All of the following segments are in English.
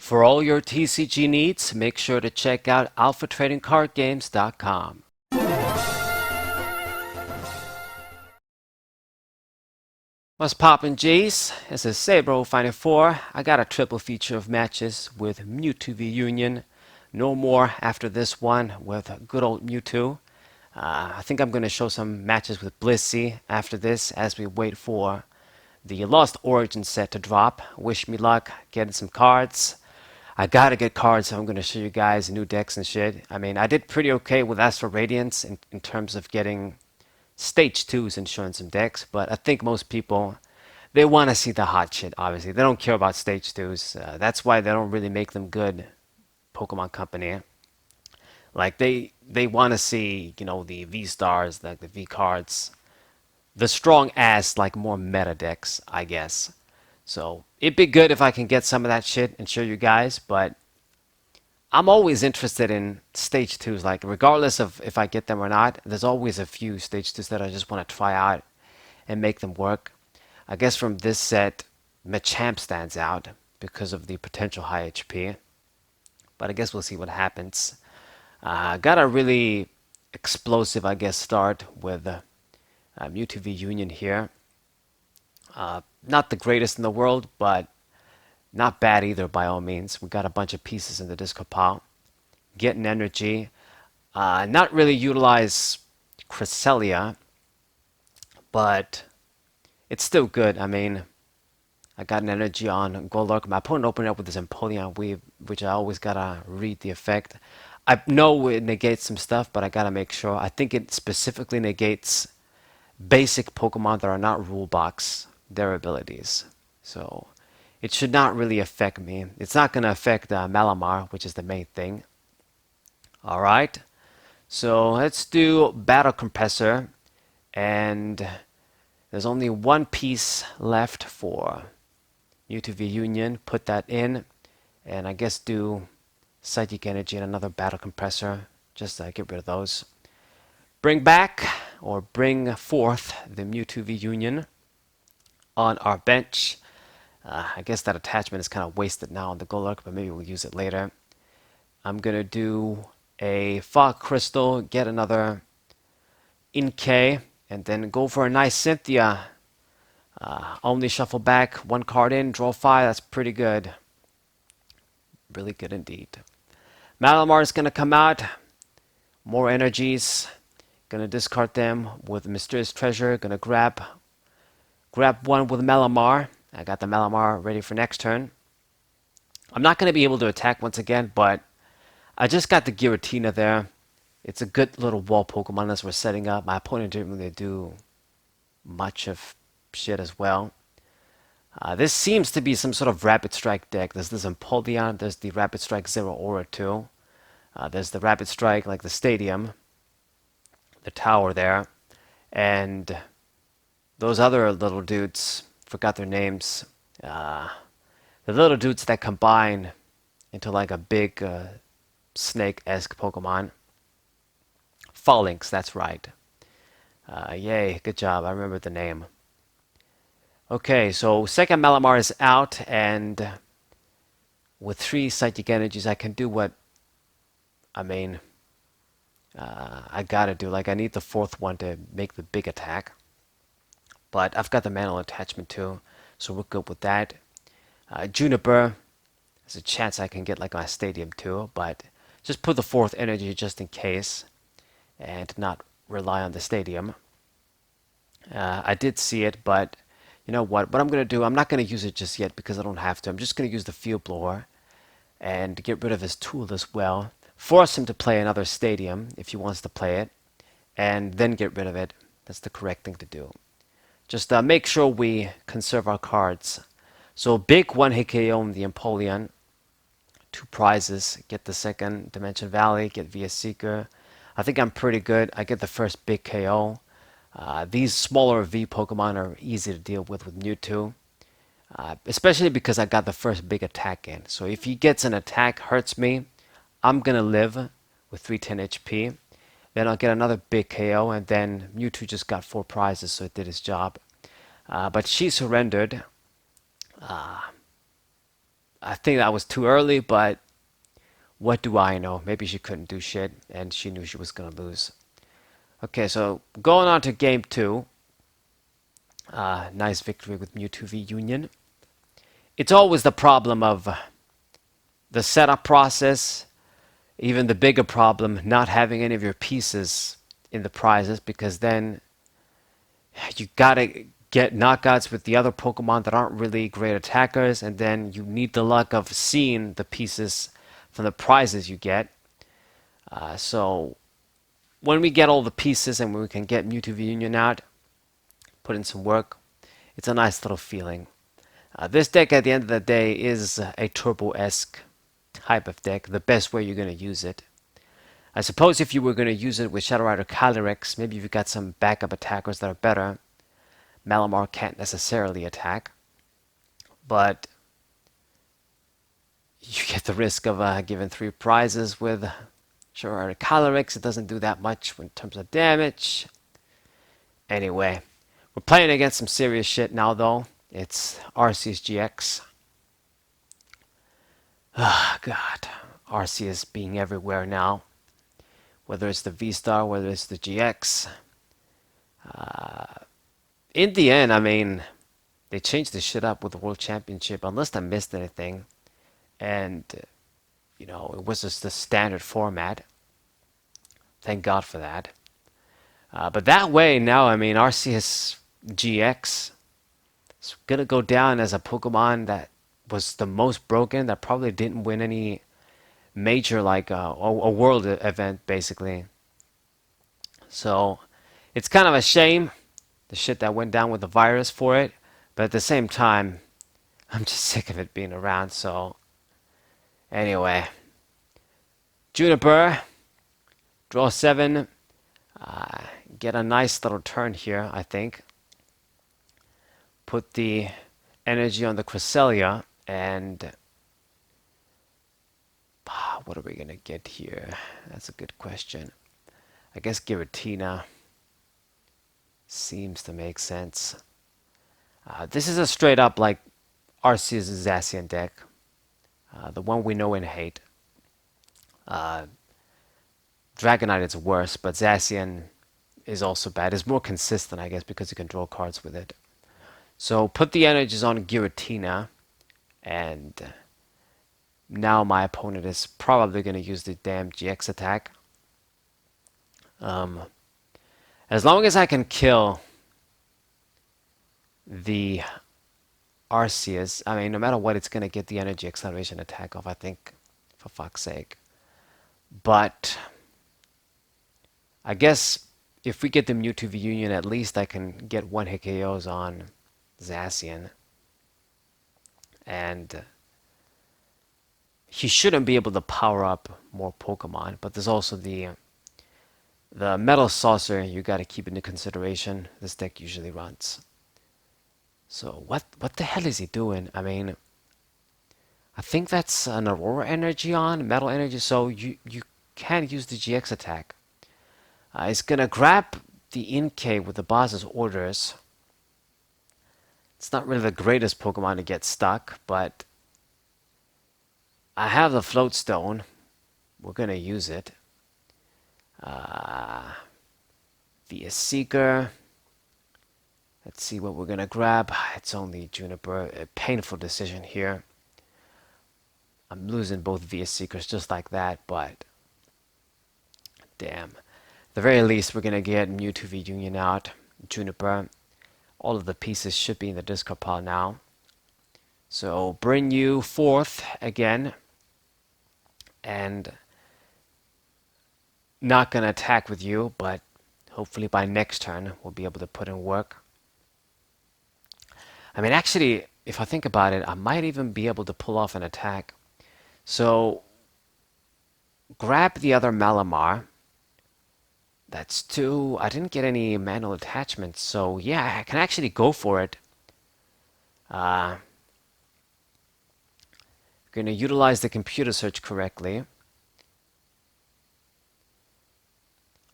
For all your TCG needs, make sure to check out alphatradingcardgames.com. What's poppin', Jace? This is Sabro Final 4. I got a triple feature of matches with Mewtwo v Union. No more after this one with good old Mewtwo. I think I'm going to show some matches with Blissey after this as we wait for the Lost Origin set to drop. Wish me luck getting some cards. I gotta get cards, so I'm going to show you guys new decks and shit. I mean, I did pretty okay with Astral Radiance in terms of getting stage 2s and showing some decks, but I think most people, they want to see the hot shit, obviously. They don't care about stage 2s. That's why they don't really make them good, Pokemon Company. Like, they want to see, the V-Stars, like the V-Cards, the strong ass, like more meta decks, I guess. So it'd be good if I can get some of that shit and show you guys, but I'm always interested in stage 2s. Like, regardless of if I get them or not, there's always a few stage 2s that I just want to try out and make them work. I guess from this set, Machamp stands out because of the potential high HP, but I guess we'll see what happens. Got a really explosive, I guess, start with Mewtwo v Union here. Not the greatest in the world, but not bad either by all means. We got a bunch of pieces in the disco pile. Getting energy. Not really utilize Cresselia, but it's still good. I mean, I got an energy on Golurk. My opponent opened up with this Empoleon Weave, which I always gotta read the effect. I know it negates some stuff, but I gotta make sure. I think it specifically negates basic Pokemon that are not rule box, their abilities. So it should not really affect me. It's not gonna affect Malamar, which is the main thing. Alright, so let's do Battle Compressor, and there's only one piece left for Mewtwo v Union. Put that in, and I guess do Psychic Energy and another Battle Compressor, just to get rid of those. Bring back, or bring forth, the Mewtwo v Union on our bench. I guess that attachment is kind of wasted now on the Golurk, but maybe we'll use it later. I'm going to do a Fog Crystal, get another Inkay, and then go for a nice Cynthia. Only shuffle back, one card in, draw 5. That's pretty good. Really good indeed. Malamar is going to come out. More energies. Going to discard them with Mysterious Treasure. Going to grab one with Malamar. I got the Malamar ready for next turn. I'm not going to be able to attack once again, but I just got the Giratina there. It's a good little wall Pokemon as we're setting up. My opponent didn't really do much of shit as well. This seems to be some sort of Rapid Strike deck. There's this Empoleon, there's the Rapid Strike Zero Aura too. There's the Rapid Strike, like the stadium, the tower there, and those other little dudes, forgot their names. The little dudes that combine into like a big snake-esque Pokemon. Phalanx, that's right. Yay, good job, I remember the name. Okay, so second Malamar is out, and with 3 Psychic Energies, I can do what, I mean, I gotta do. Like, I need the 4th one to make the big attack. But I've got the Mantle attachment too, so we're good with that. Juniper, there's a chance I can get like my Stadium too, but just put the 4th energy just in case, and not rely on the Stadium. I did see it, but you know what? What I'm going to do, I'm not going to use it just yet because I don't have to. I'm just going to use the Field Blower and get rid of his tool as well. Force him to play another Stadium if he wants to play it, and then get rid of it. That's the correct thing to do. Just make sure we conserve our cards. So big 1-hit KO on the Empoleon. 2 prizes. Get the second Dimension Valley. Get VS Seeker. I think I'm pretty good. I get the first big KO. These smaller V Pokemon are easy to deal with Mewtwo. Especially because I got the first big attack in. So if he gets an attack, hurts me, I'm going to live with 310 HP. Then I'll get another big KO, and then Mewtwo just got 4 prizes, so it did his job. But she surrendered. I think that was too early, but what do I know? Maybe she couldn't do shit, and she knew she was gonna lose. Okay, so going on to game two. Nice victory with Mewtwo v Union. It's always the problem of the setup process, even the bigger problem, not having any of your pieces in the prizes, because then you gotta get knockouts with the other Pokemon that aren't really great attackers, and then you need the luck of seeing the pieces from the prizes you get. So when we get all the pieces and when we can get Mewtwo v Union out, put in some work, it's a nice little feeling. This deck at the end of the day is a Turbo-esque type of deck, the best way you're going to use it. I suppose if you were going to use it with Shadow Rider Calyrex, maybe if you got some backup attackers that are better, Malamar can't necessarily attack. But you get the risk of giving 3 prizes with Shadow Rider Calyrex. It doesn't do that much in terms of damage. Anyway, we're playing against some serious shit now, though. It's Arceus GX. Ah, God. Arceus being everywhere now. Whether it's the V-Star, whether it's the GX. In the end, I mean, they changed this shit up with the World Championship, unless I missed anything. And, you know, it was just the standard format. Thank God for that. But that way, now, I mean, Arceus GX is going to go down as a Pokemon that was the most broken, that probably didn't win any major, like, a world event, basically. So, it's kind of a shame, the shit that went down with the virus for it. But at the same time, I'm just sick of it being around, so... Anyway. Juniper. Draw 7. Get a nice little turn here, I think. Put the energy on the Cresselia, and... what are we going to get here? That's a good question. I guess Giratina seems to make sense. This is a straight up like Arceus Zacian deck. The one we know and hate. Dragonite is worse, but Zacian is also bad. It's more consistent, I guess, because you can draw cards with it. So put the energies on Giratina, and now my opponent is probably going to use the damn GX attack. As long as I can kill the Arceus, I mean, no matter what, it's going to get the energy acceleration attack off, I think, for fuck's sake. But I guess if we get the Mewtwo v Union, at least I can get 1-hit KOs on Zacian. And he shouldn't be able to power up more Pokemon, but there's also the Metal Saucer you got to keep into consideration. This deck usually runs. So what the hell is he doing? I mean, I think that's an Aurora Energy on, Metal Energy, so you can use the GX attack. It's gonna grab the Inkay with the boss's orders. It's not really the greatest Pokemon to get stuck, but I have the Float Stone. We're gonna use it. Via Seeker. Let's see what we're gonna grab. It's only Juniper. A painful decision here. I'm losing both Via Seekers just like that, but damn. At the very least, we're gonna get Mewtwo v Union out. Juniper. All of the pieces should be in the discard pile now. So bring you forth again. And not gonna attack with you, but hopefully by next turn we'll be able to put in work. I mean, actually, if I think about it, I might even be able to pull off an attack. So, grab the other Malamar. That's 2. I didn't get any manual attachments, so yeah, I can actually go for it. Going to utilize the computer search correctly.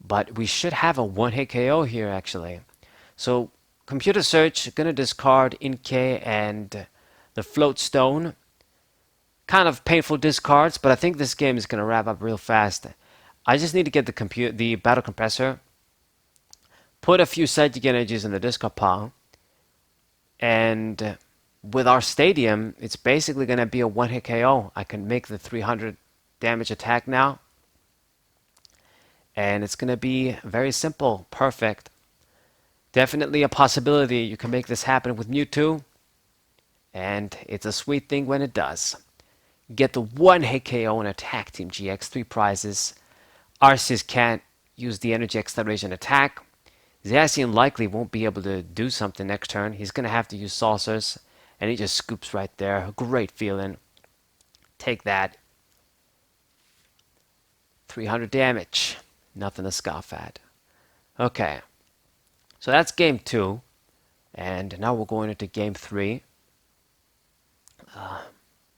But we should have a 1-hit KO here, actually. So, computer search, gonna discard Inkay and the Float Stone. Kind of painful discards, but I think this game is going to wrap up real fast. I just need to get the battle compressor, put a few psychic energies in the discard pile, and with our stadium, it's basically going to be a one-hit KO. I can make the 300 damage attack now, and it's going to be very simple, perfect. Definitely a possibility you can make this happen with Mewtwo, and it's a sweet thing when it does. Get the one-hit KO and attack Team GX, 3 prizes. Arceus can't use the energy acceleration attack. Zacian likely won't be able to do something next turn. He's going to have to use saucers, and he just scoops right there. Great feeling. Take that. 300 damage. Nothing to scoff at. Okay. So that's game 2. And now we're going into game 3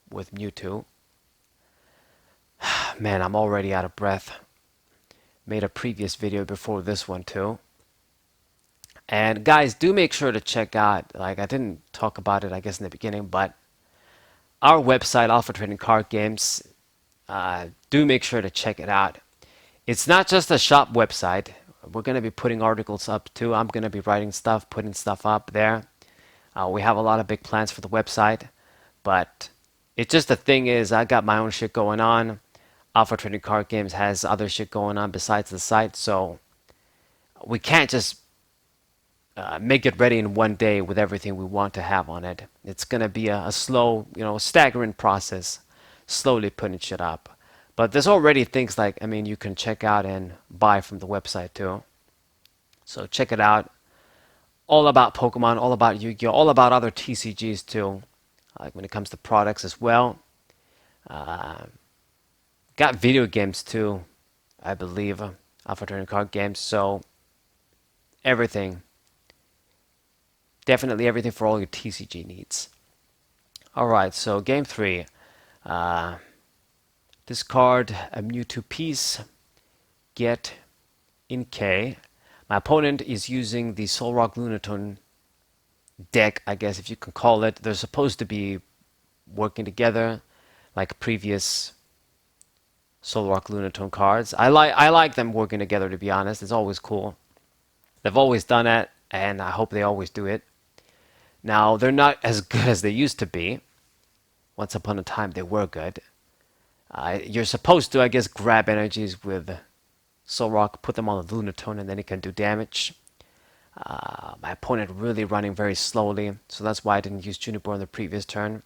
with Mewtwo. Man, I'm already out of breath. Made a previous video before this one too. And guys, do make sure to check out, like I didn't talk about it I guess in the beginning, but our website, Alpha Trading Card Games, do make sure to check it out. It's not just a shop website. We're going to be putting articles up too. I'm going to be writing stuff, putting stuff up there. We have a lot of big plans for the website, but it's just the thing is I got my own shit going on. Alpha Trading Card Games has other shit going on besides the site, so we can't just make it ready in one day with everything we want to have on it. It's going to be a slow, staggering process, slowly putting shit up. But there's already things like, you can check out and buy from the website too. So check it out. All about Pokemon, all about Yu-Gi-Oh, all about other TCGs too. Like when it comes to products as well. Got video games too, I believe. Alpha Trading Card Games. So everything. Definitely everything for all your TCG needs. Alright, so game 3. Discard a Mewtwo piece. Get in K. My opponent is using the Solrock Lunatone deck, I guess if you can call it. They're supposed to be working together like previous Solrock Lunatone cards. I like them working together, to be honest. It's always cool. They've always done it, and I hope they always do it. Now, they're not as good as they used to be. Once upon a time, they were good. You're supposed to, I guess, grab energies with Solrock, put them on the Lunatone, and then it can do damage. My opponent really running very slowly, so that's why I didn't use Juniper on the previous turn.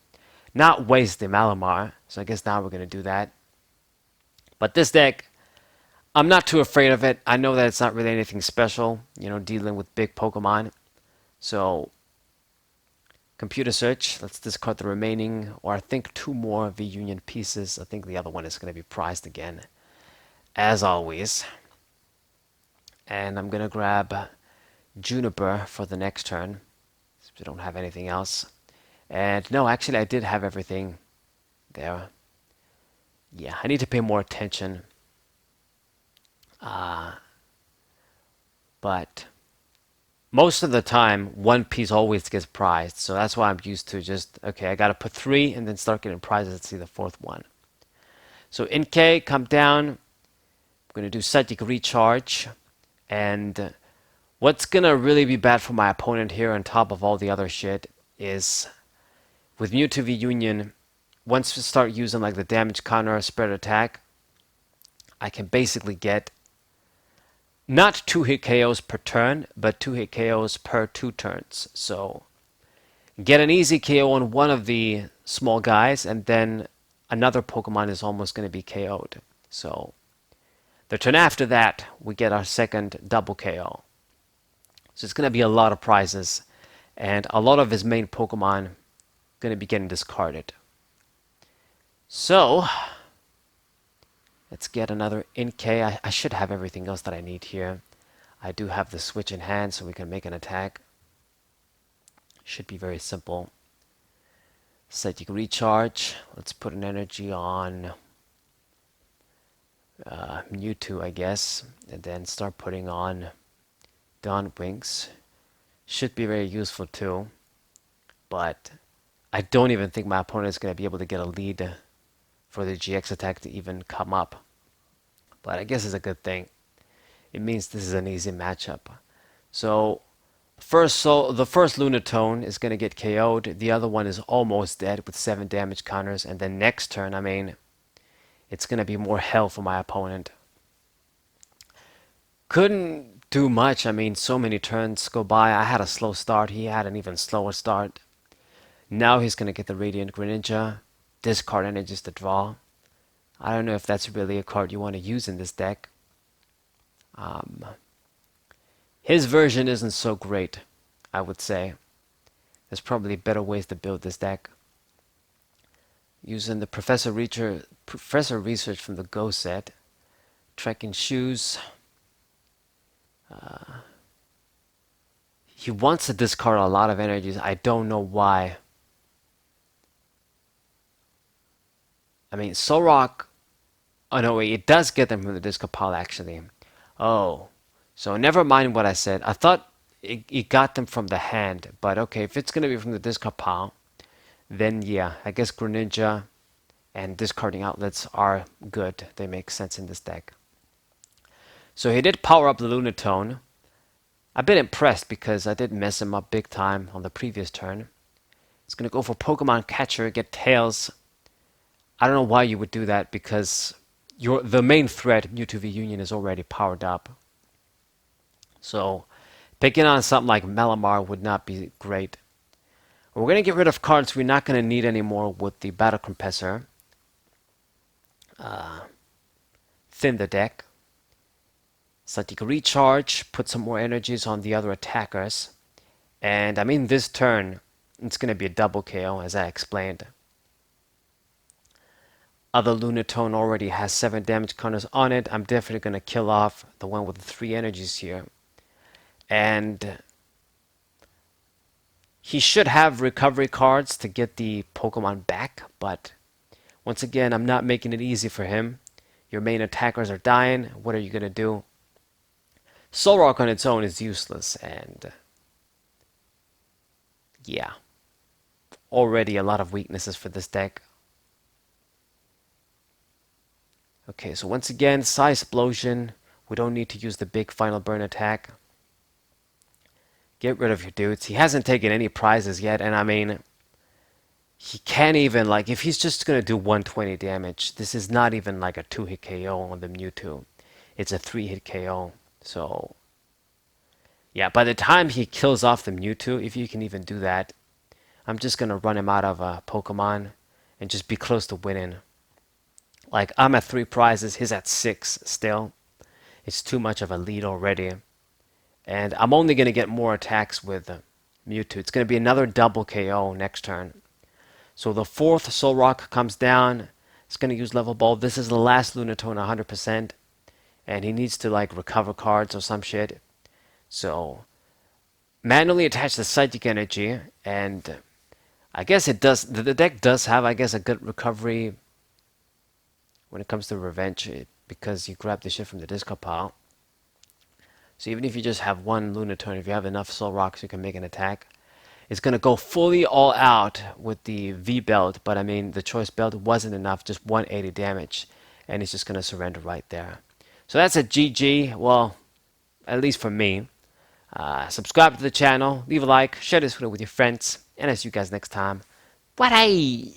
Not waste the Malamar, so I guess now we're going to do that. But this deck, I'm not too afraid of it. I know that it's not really anything special, dealing with big Pokemon. So, computer search, let's discard the remaining, or I think 2 more V-Union pieces. I think the other one is going to be prized again, as always. And I'm going to grab Juniper for the next turn, since we don't have anything else. And no, actually I did have everything there. Yeah, I need to pay more attention. But most of the time, one piece always gets prized. So that's why I'm used to just, okay, I got to put 3 and then start getting prizes to see the 4th one. So in K, come down. I'm going to do Psychic Recharge. And what's going to really be bad for my opponent here on top of all the other shit is with Mewtwo v Union, once we start using like the damage counter spread attack, I can basically get not 2-hit KOs per turn, but 2-hit KOs per 2 turns. So get an easy KO on one of the small guys, and then another Pokemon is almost going to be KO'd. So the turn after that, we get our second double KO. So it's going to be a lot of prizes, and a lot of his main Pokemon going to be getting discarded. So let's get another NK. I should have everything else that I need here. I do have the switch in hand, so we can make an attack. Should be very simple. Psychic Recharge. Let's put an energy on Mewtwo, I guess, and then start putting on Dawn Wings. Should be very useful too, but I don't even think my opponent is going to be able to get a lead for the GX attack to even come up. But I guess it's a good thing. It means this is an easy matchup. So the first Lunatone is going to get KO'd. The other one is almost dead with 7 damage counters. And then next turn, I mean, it's going to be more hell for my opponent. Couldn't do much. I mean, so many turns go by. I had a slow start. He had an even slower start. Now he's going to get the Radiant Greninja. Discard energies to draw. I don't know if that's really a card you want to use in this deck. His version isn't so great, I would say. There's probably better ways to build this deck. Using the Professor Research from the Go set. Trekking Shoes. He wants to discard a lot of energies. I don't know why. I mean, Solrock... Oh, no, wait. It does get them from the discard pile, actually. Oh. So never mind what I said. I thought it got them from the hand. But okay, if it's going to be from the discard pile, then yeah, I guess Greninja and discarding outlets are good. They make sense in this deck. So he did power up the Lunatone. I've been impressed because I did mess him up big time on the previous turn. It's going to go for Pokemon Catcher, get Tails. I don't know why you would do that because the main threat, Mewtwo v Union, is already powered up. So picking on something like Malamar would not be great. We're going to get rid of cards we're not going to need anymore with the Battle Compressor. Thin the deck. Psychic Recharge, put some more energies on the other attackers. And I mean this turn, it's going to be a double KO as I explained. Other Lunatone already has 7 damage counters on it. I'm definitely going to kill off the one with the 3 energies here. And he should have recovery cards to get the Pokemon back, but once again, I'm not making it easy for him. Your main attackers are dying. What are you going to do? Solrock on its own is useless, and yeah, already a lot of weaknesses for this deck. Okay, so once again, Psy Explosion. We don't need to use the big Final Burn attack. Get rid of your dudes. He hasn't taken any prizes yet, and I mean, he can't even, like, if he's just going to do 120 damage, this is not even like a 2-hit KO on the Mewtwo. It's a 3-hit KO. So, yeah, by the time he kills off the Mewtwo, if you can even do that, I'm just going to run him out of Pokemon and just be close to winning. Like, I'm at 3 prizes, he's at 6 still. It's too much of a lead already. And I'm only going to get more attacks with Mewtwo. It's going to be another double KO next turn. So the 4th Solrock comes down. It's going to use Level Ball. This is the last Lunatone 100%. And he needs to like recover cards or some shit. So manually attach the Psychic Energy. And I guess it does. The deck does have, I guess, a good recovery when it comes to Revenge. Because you grab the shit from the discard pile. So even if you just have one Lunatone, if you have enough Solrocks, you can make an attack. It's going to go fully all out with the V-Belt, but I mean, the Choice Belt wasn't enough, just 180 damage, and he's just going to surrender right there. So that's a GG, well, at least for me. Subscribe to the channel, leave a like, share this video with your friends, and I'll see you guys next time. Bye!